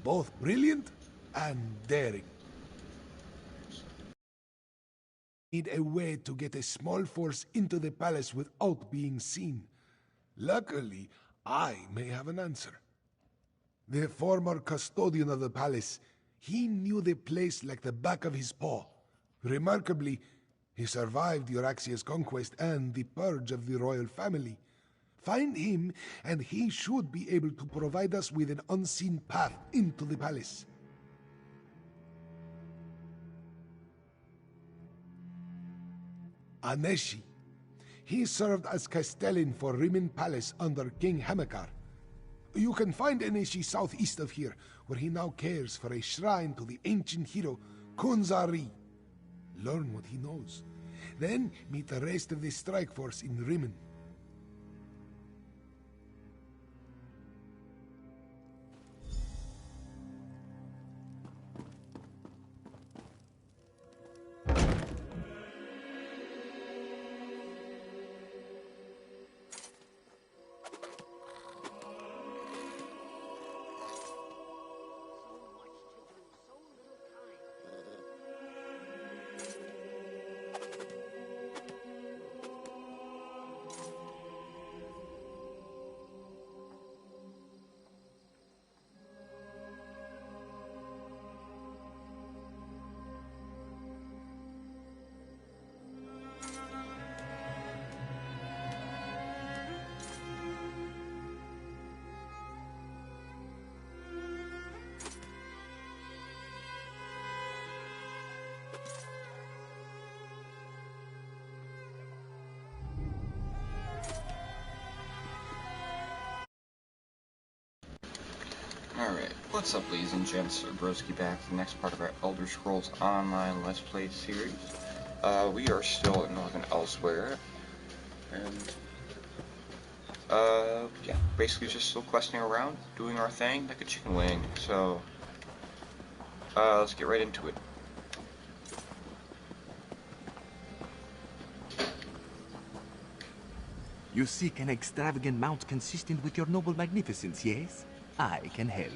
both brilliant and daring. Need a way to get a small force into the palace without being seen. Luckily, I may have an answer. The former custodian of the palace, he knew the place like the back of his paw. Remarkably, he survived Euraxia's conquest and the purge of the royal family. Find him, and he should be able to provide us with an unseen path into the palace. Aneshi. He served as Castellan for Rimen Palace under King Hamilcar. You can find Aneshi southeast of here, where he now cares for a shrine to the ancient hero Kunzari. Learn what he knows. Then meet the rest of the strike force in Rimen. Alright, what's up ladies and gents, Broski back with the next part of our Elder Scrolls Online Let's Play series. We are still at Northern Elsewhere, and, yeah, basically just still questing around, doing our thing like a chicken wing, so, let's get right into it. You seek an extravagant mount consistent with your noble magnificence, yes? I can help.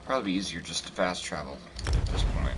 Probably be easier just to fast travel at this point.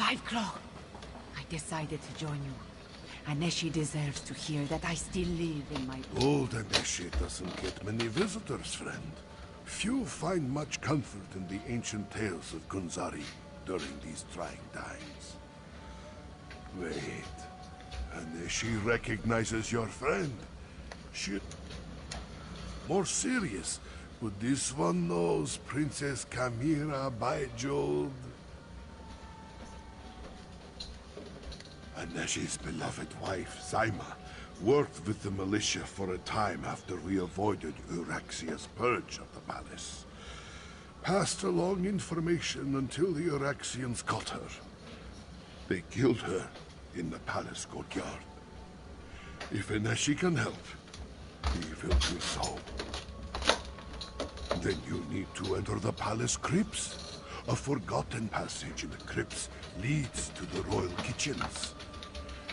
5 o'clock. I decided to join you. Aneshi deserves to hear that I still live in my... Old Aneshi doesn't get many visitors, friend. Few find much comfort in the ancient tales of Gunzari during these trying times. Wait. Aneshi recognizes your friend. She... More serious, but this one knows Princess Kamira Baijold. Aneshi's beloved wife, Zaima, worked with the militia for a time after we avoided Euraxia's purge of the palace. Passed along information until the Euraxians caught her. They killed her in the palace courtyard. If Aneshi can help, he will do so. Then you need to enter the palace crypts. A forgotten passage in the crypts leads to the royal kitchens.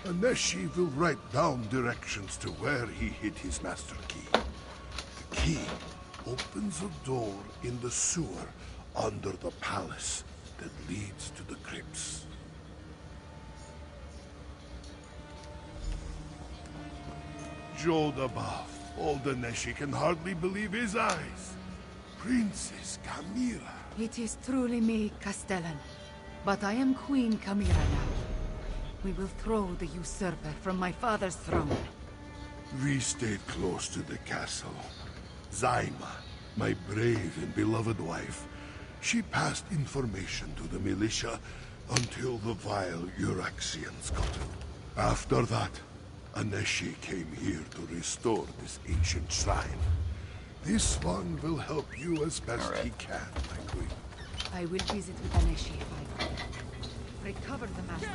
Aneshi will write down directions to where he hid his master key. The key opens a door in the sewer under the palace that leads to the crypts. Jode above, old Aneshi can hardly believe his eyes. Princess Kamira. It is truly me, Castellan. But I am Queen Kamira now. We will throw the usurper from my father's throne. We stayed close to the castle. Zaima, my brave and beloved wife, she passed information to the militia until the vile Euraxians got it. After that, Aneshi came here to restore this ancient shrine. This one will help you as best he can, my queen. I will visit with Aneshi if I can. Recover the master.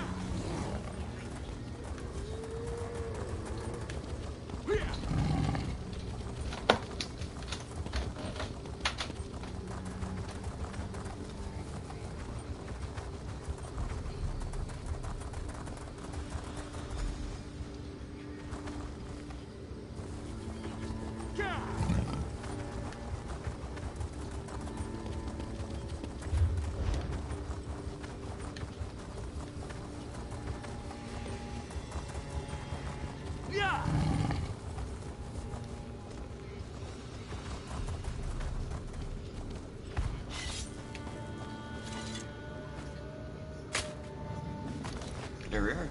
There we are.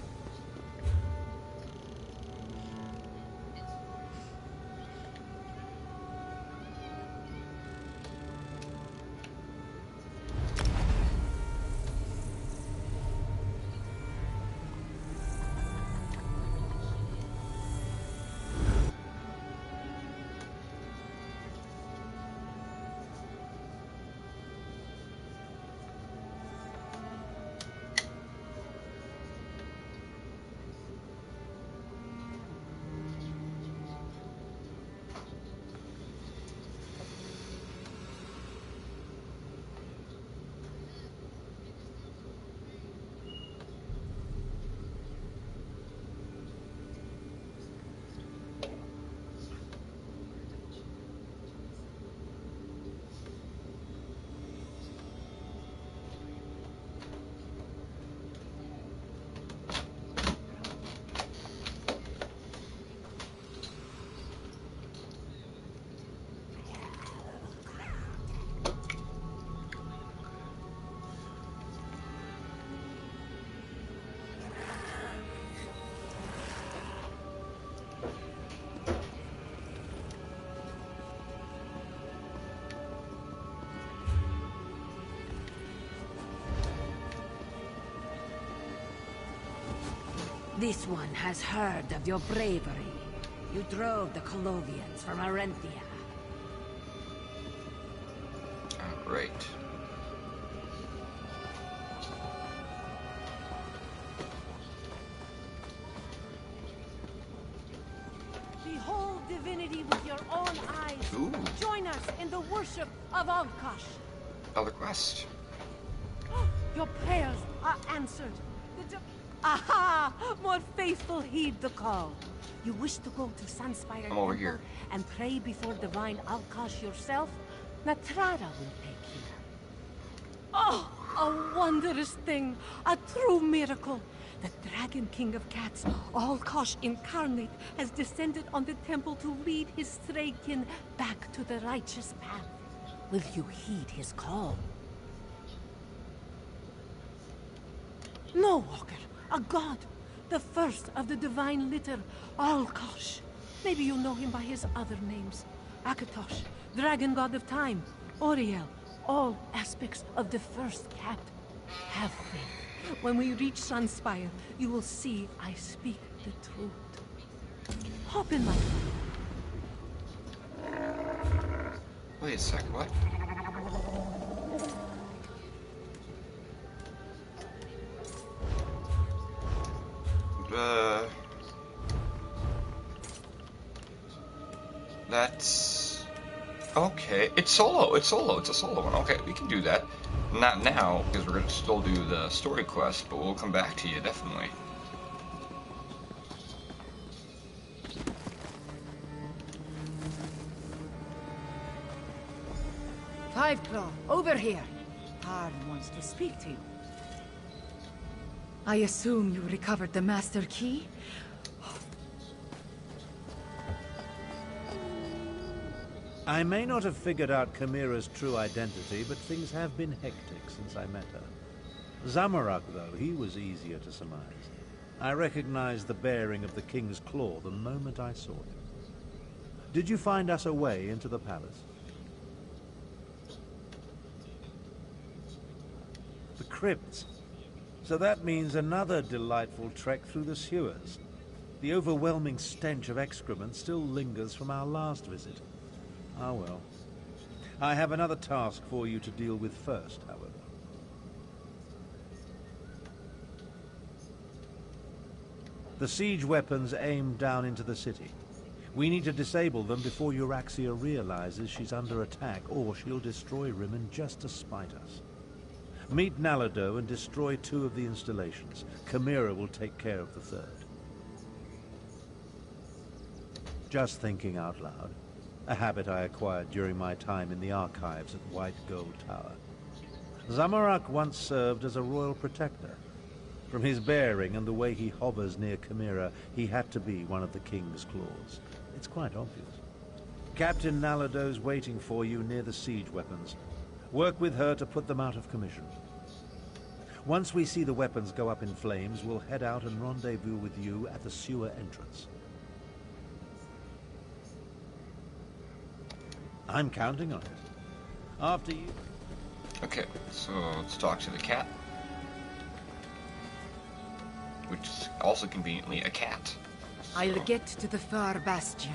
This one has heard of your bravery. You drove the Colovians from Arenthia. Right. Behold divinity with your own eyes. Ooh. Join us in the worship of Alkash. Other quest. Your prayers are answered. Aha! More faithful heed the call. You wish to go to Sunspire I'm over Temple here. and pray before divine Alkash yourself? Natrara will take you. Oh! A wondrous thing, a true miracle. The Dragon King of Cats, Alkosh incarnate, has descended on the temple to lead his stray kin back to the righteous path. Will you heed his call? No, Walker, a god, the first of the divine litter, Alkosh. Maybe you know him by his other names. Akatosh, dragon god of time, Oriel, all aspects of the first cat. Have faith. When we reach Sunspire, you will see I speak the truth. Hop in, my friend. Wait a sec, what? That's... Okay, it's solo, it's a solo one. Okay, we can do that. Not now, because we're gonna still do the story quest, but we'll come back to you, definitely. Fiveclaw, over here. Karn wants to speak to you. I assume you recovered the master key? I may not have figured out Chimera's true identity, but things have been hectic since I met her. Zamorak, though, he was easier to surmise. I recognized the bearing of the King's Claw the moment I saw him. Did you find us a way into the palace? The crypts. So that means another delightful trek through the sewers. The overwhelming stench of excrement still lingers from our last visit. Ah well. I have another task for you to deal with first, however. The siege weapons aim down into the city. We need to disable them before Euraxia realizes she's under attack, or she'll destroy Rimmon just to spite us. Meet Nalado and destroy 2 of the installations. Chimera will take care of the 3rd. Just thinking out loud. A habit I acquired during my time in the archives at White Gold Tower. Zamorak once served as a royal protector. From his bearing and the way he hovers near Chimera, he had to be one of the King's Claws. It's quite obvious. Captain Nalado's waiting for you near the siege weapons. Work with her to put them out of commission. Once we see the weapons go up in flames, we'll head out and rendezvous with you at the sewer entrance. I'm counting on it. After you... Okay, so let's talk to the cat. Which is also conveniently a cat. So. I'll get to the far bastion.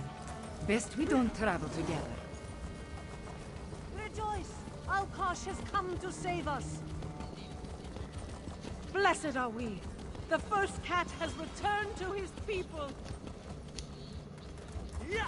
Best we don't travel together. Rejoice! Alkosh has come to save us. Blessed are we. The first cat has returned to his people. Yeah.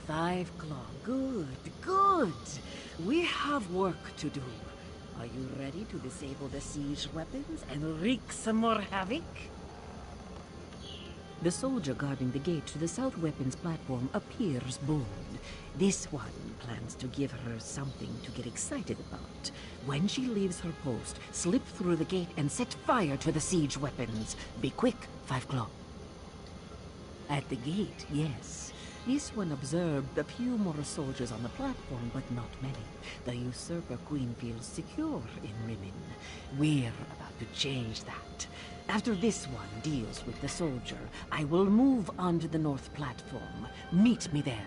Fiveclaw, good, good. We have work to do. Are you ready to disable the siege weapons and wreak some more havoc? The soldier guarding the gate to the south weapons platform appears bold. This one plans to give her something to get excited about. When she leaves her post, slip through the gate and set fire to the siege weapons. Be quick, Fiveclaw. At the gate, yes. This one observed a few more soldiers on the platform, but not many. The usurper queen feels secure in Rimmon. We're about to change that. After this one deals with the soldier, I will move on to the north platform. Meet me there.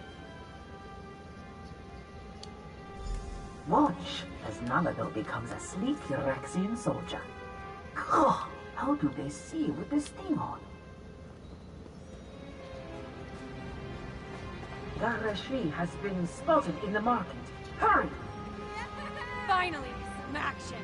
Watch as Nalado becomes a sleek Uraxian soldier. Oh, how do they see with this thing on? Garashi has been spotted in the market. Hurry! Finally, some action.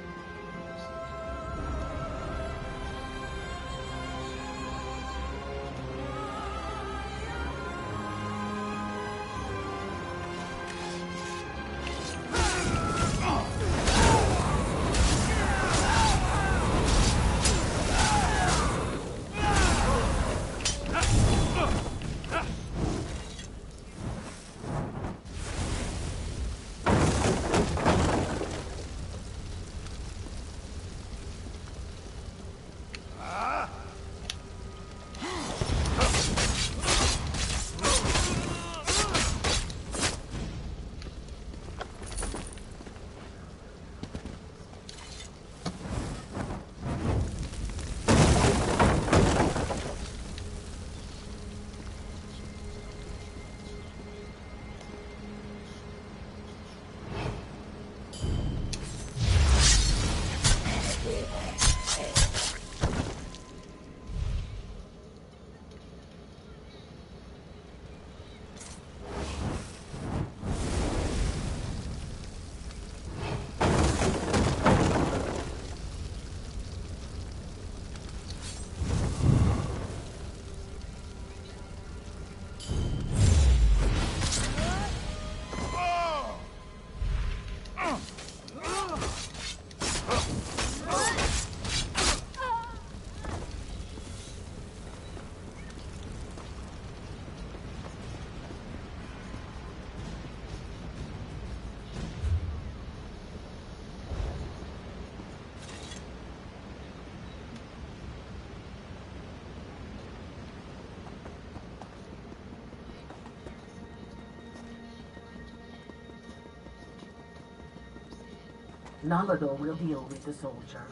Nalado will deal with the soldier.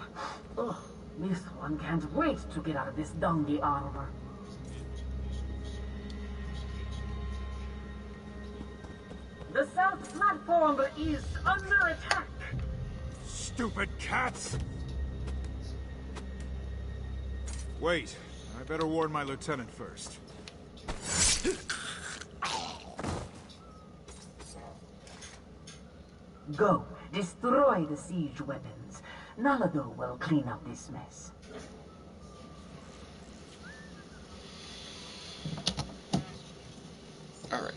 Ugh, this one can't wait to get out of this dungy armor. The south platform is under attack. Stupid cats! Wait, I better warn my lieutenant first. Go, destroy the siege weapons. Nalado will clean up this mess. Alright.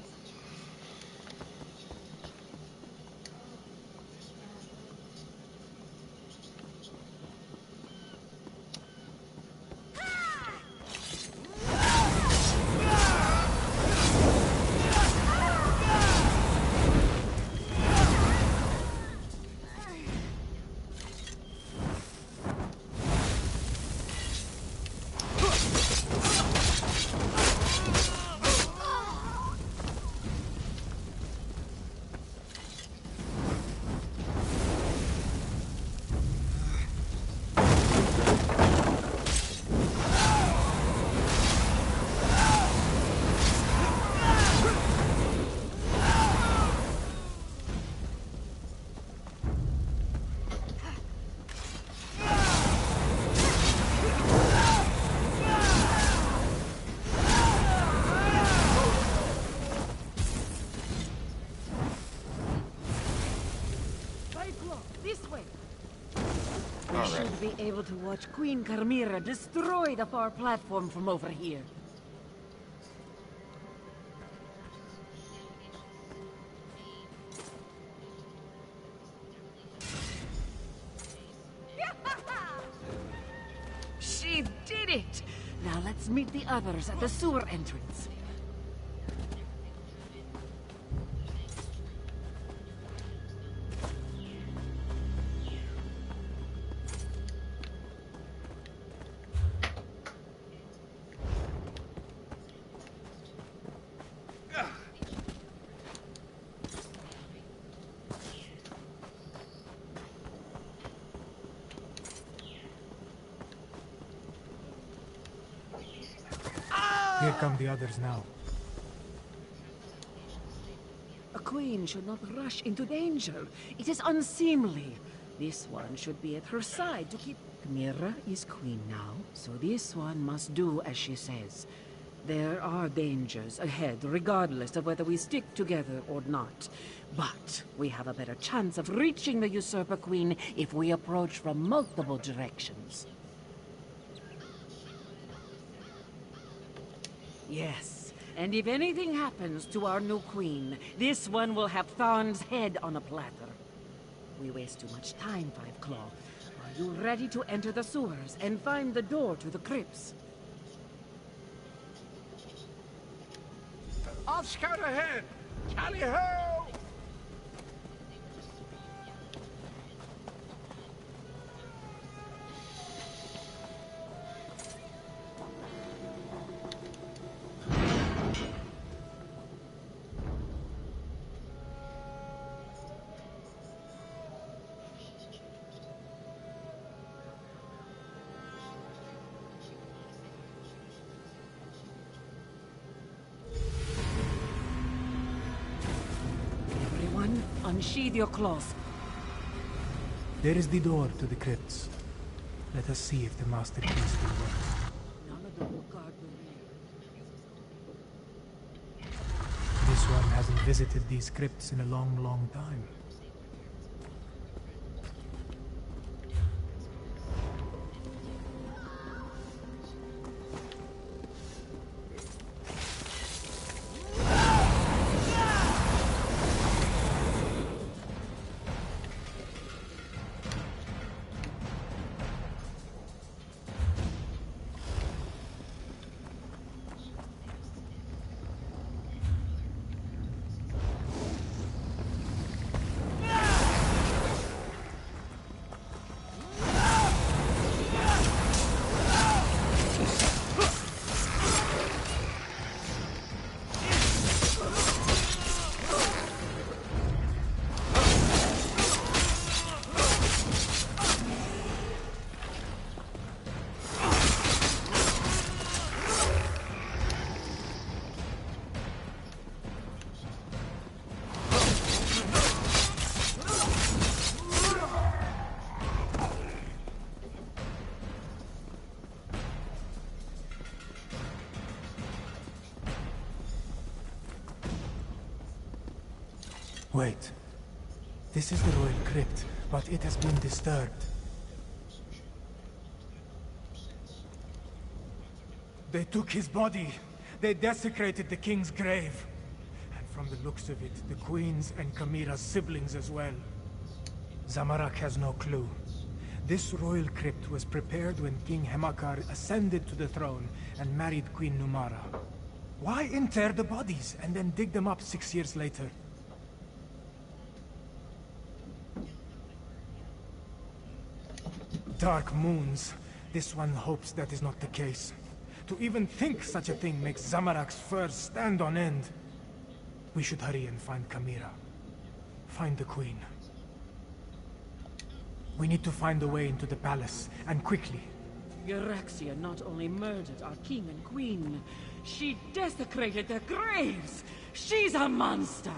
This way. We should be able to watch Queen Carmira destroy the far platform from over here. She did it! Now let's meet the others at the sewer entrance. Here come the others now. A queen should not rush into danger. It is unseemly. This one should be at her side to keep... Mira is queen now, so this one must do as she says. There are dangers ahead, regardless of whether we stick together or not. But we have a better chance of reaching the usurper queen if we approach from multiple directions. Yes, and if anything happens to our new queen, this one will have Tharn's head on a platter. We waste too much time, Five Claw. Are you ready to enter the sewers and find the door to the crypts? I'll scout ahead! Tally-ho! Everyone, unsheathe your claws. There is the door to the crypts. Let us see if the masterpiece will work. None of them will guard the rear. This one hasn't visited these crypts in a long, long time. Wait. This is the royal crypt, but it has been disturbed. They took his body. They desecrated the king's grave. And from the looks of it, the queen's and Kamira's siblings as well. Zamorak has no clue. This royal crypt was prepared when King Hemakar ascended to the throne and married Queen Numara. Why inter the bodies and then dig them up 6 years later? Dark moons. This one hopes that is not the case. To even think such a thing makes Zamorak's fur stand on end. We should hurry and find Kamira. Find the queen. We need to find a way into the palace, and quickly. Geraxia not only murdered our king and queen, she desecrated their graves! She's a monster!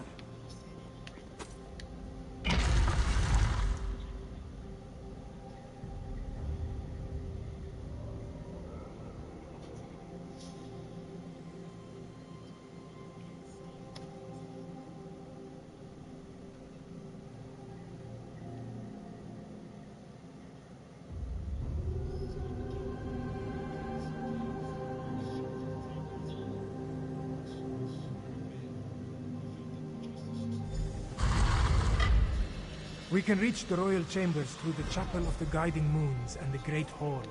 We can reach the royal chambers through the Chapel of the Guiding Moons and the Great Hall.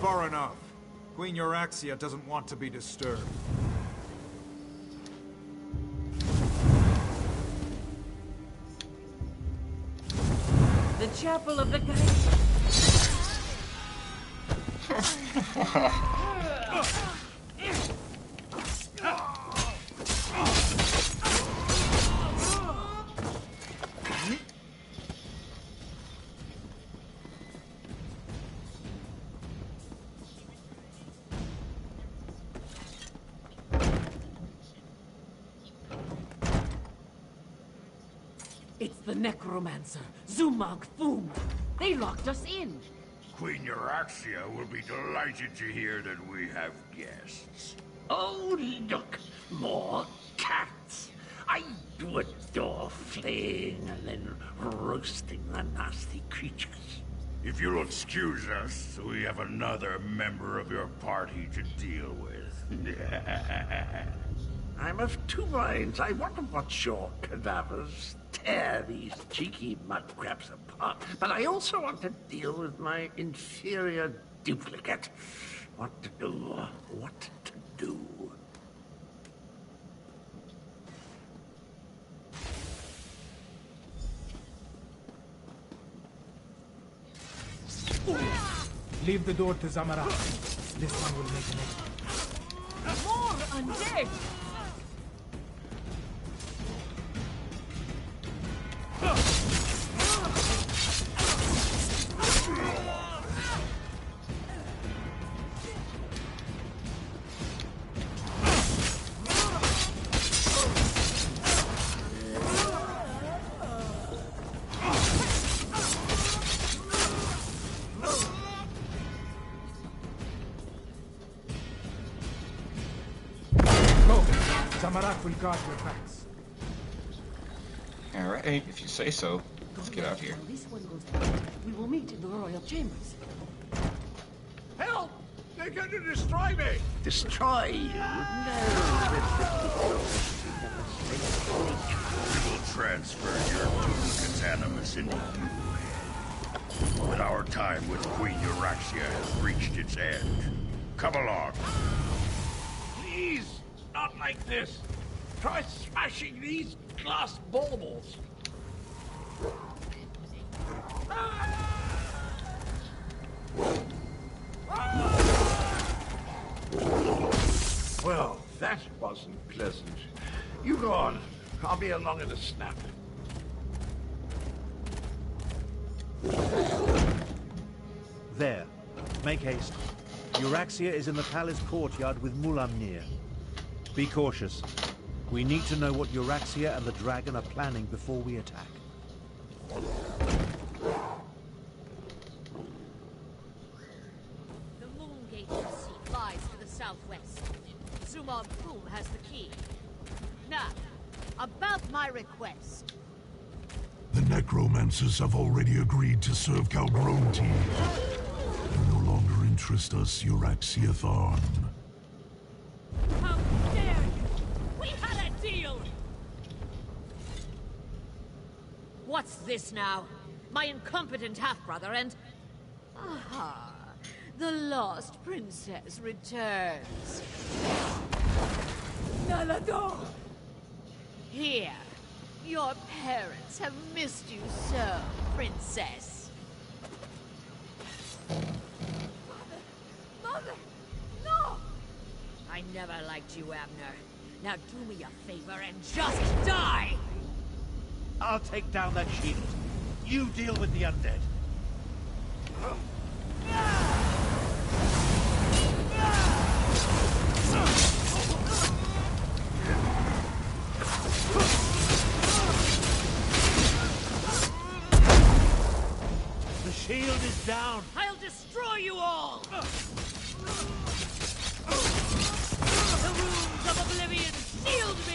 far enough. Queen Euraxia doesn't want to be disturbed. The Chapel of the Great. It's the necromancer, Zumag Foom. They locked us in. Queen Euraxia will be delighted to hear that we have guests. Oh, look, more cats. I do adore flaying and then roasting the nasty creatures. If you'll excuse us, we have another member of your party to deal with. I'm of two minds. I want to watch your cadavers tear these cheeky mudcrabs apart, but I also want to deal with my inferior duplicate. What to do, what to do. Leave the door to Zamarak. This one will make an exit. More undead! Zamarak will guard your backs. Alright, if you say so. Let's get out here. When this one goes down, we will meet in the royal chambers. Help! They're going to destroy me! Destroy you? No, We'll transfer your duplicate's animus into you. But our time with Queen Euraxia has reached its end. Come along. Please, not like this. Try smashing these glass baubles. Well, that wasn't pleasant. You go on. I'll be along in a snap. There. Make haste. Euraxia is in the palace courtyard with Mulamnir. Be cautious. We need to know what Euraxia and the dragon are planning before we attack. The moon gate you see lies to the southwest. Zumag Foom has the key. Now, about my request. The necromancers have already agreed to serve Calgronti. You no longer interest us, Euraxia Tharn. How dare you! We had a deal! What's this now? My incompetent half-brother and... Aha! The lost princess returns. Nalado! Here. Your parents have missed you so, princess. Mother! No! I never liked you, Abner. Now do me a favor and just die! I'll take down that shield. You deal with the undead. The shield is down. I'll destroy you all! The runes of oblivion shield me!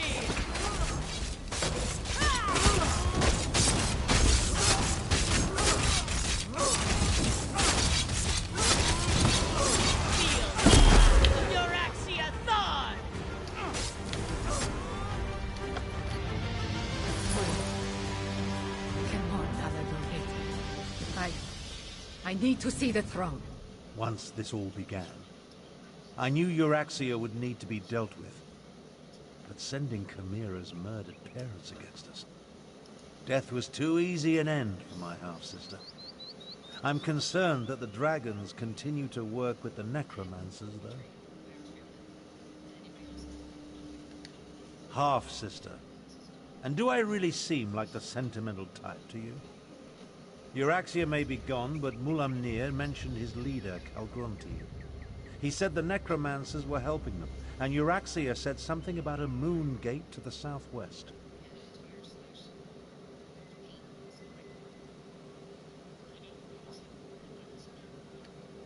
I need to see the throne. once this all began. I knew Euraxia would need to be dealt with. But sending Chimera's murdered parents against us, death was too easy an end for my half-sister. I'm concerned that the dragons continue to work with the necromancers, though. Half-sister. And do I really seem like the sentimental type to you? Euraxia may be gone, but Mulamnir mentioned his leader, Calgronti. He said the necromancers were helping them, and Euraxia said something about a moon gate to the southwest.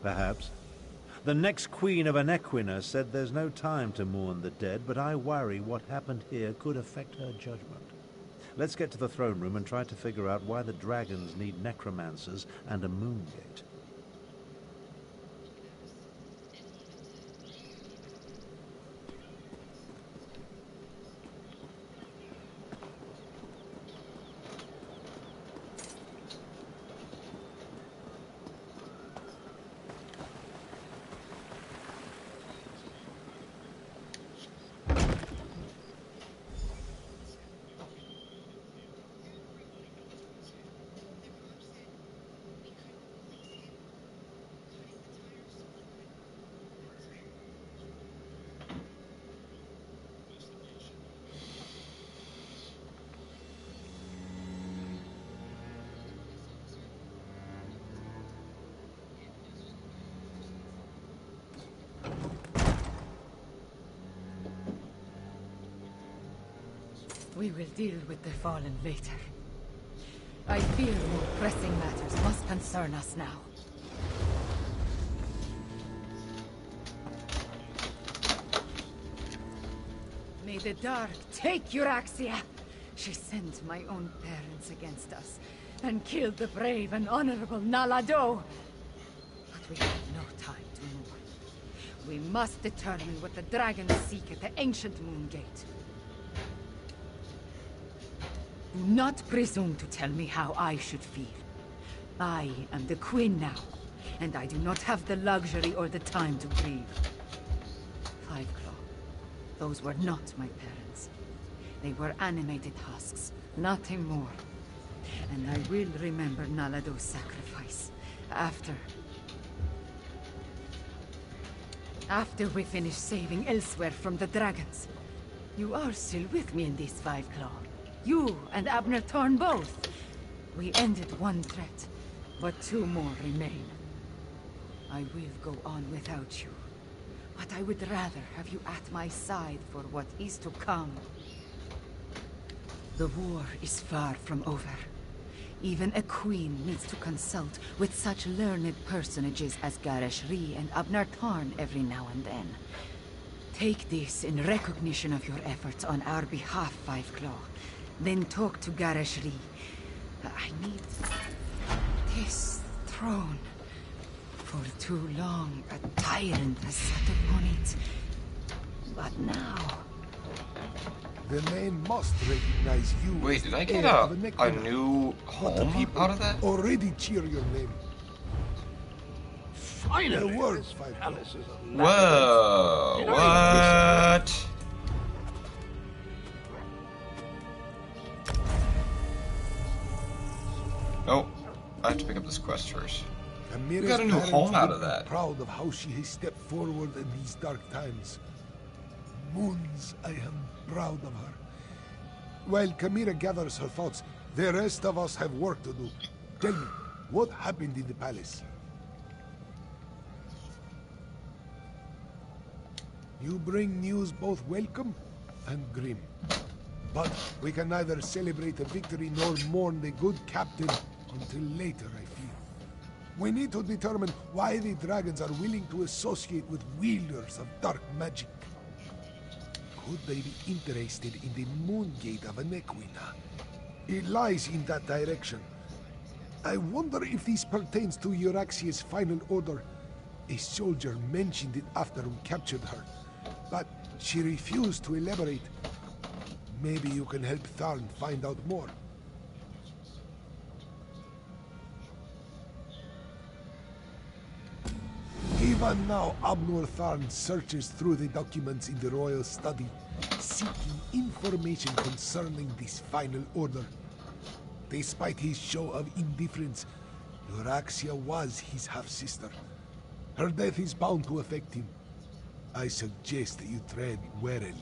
Perhaps. The next queen of Anequina said there's no time to mourn the dead, but I worry what happened here could affect her judgment. Let's get to the throne room and try to figure out why the dragons need necromancers and a moon gate. We will deal with the fallen later. I fear more pressing matters must concern us now. May the dark take Euraxia! She sent my own parents against us, and killed the brave and honorable Nalado! But we have no time to mourn. We must determine what the dragons seek at the ancient moon gate. Do not presume to tell me how I should feel. I am the queen now, and I do not have the luxury or the time to grieve. Fiveclaw, those were not my parents. They were animated husks, nothing more. And I will remember Nalado's sacrifice after we finish saving elsewhere from the dragons. You are still with me in this, Fiveclaw. You and Abner Thorn both. We ended one threat, but two more remain. I will go on without you, but I would rather have you at my side for what is to come. The war is far from over. Even a queen needs to consult with such learned personages as Gareshri and Abner Thorn every now and then. Take this in recognition of your efforts on our behalf, Fiveclaw. Then talk to Gareshri. I need this throne. For too long, a tyrant has sat upon it. But now... The men must recognize you. Wait, did I get a new home out of that? Already cheer your name. Finally, The word, this Fiveclaw. palace is a Whoa, what? Oh, I have to pick up this quest first. We got a new home out of that. Proud of how she has stepped forward in these dark times. Moons, I am proud of her. While Chimera gathers her thoughts, the rest of us have work to do. Tell me, what happened in the palace? You bring news both welcome and grim. But we can neither celebrate a victory nor mourn the good captain until later, I feel. We need to determine why the dragons are willing to associate with wielders of dark magic. Could they be interested in the moon gate of Anequina? It lies in that direction. I wonder if this pertains to Euraxia's final order. A soldier mentioned it after we captured her, but she refused to elaborate. Maybe you can help Tharn find out more. Even now, Abnor Tharn searches through the documents in the royal study, seeking information concerning this final order. Despite his show of indifference, Euraxia was his half-sister. Her death is bound to affect him. I suggest that you tread warily.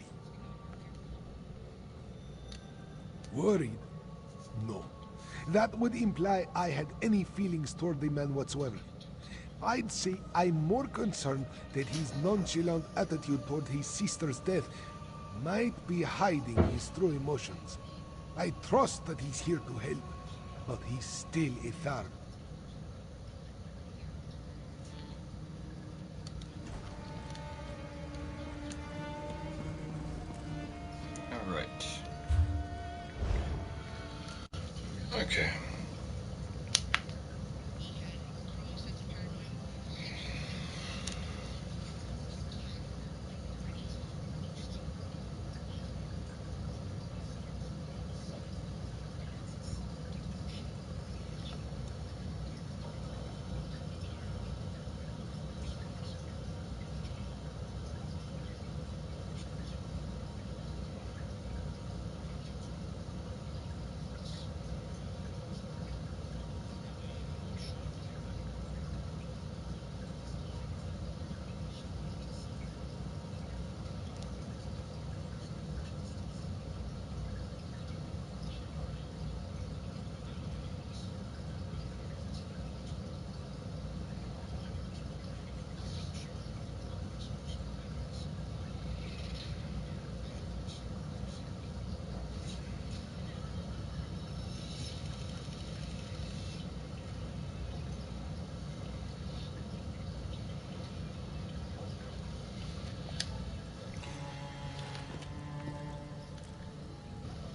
Worried? No. That would imply I had any feelings toward the man whatsoever. I'd say I'm more concerned that his nonchalant attitude toward his sister's death might be hiding his true emotions. I trust that he's here to help, but he's still a Tharn. Alright. Okay.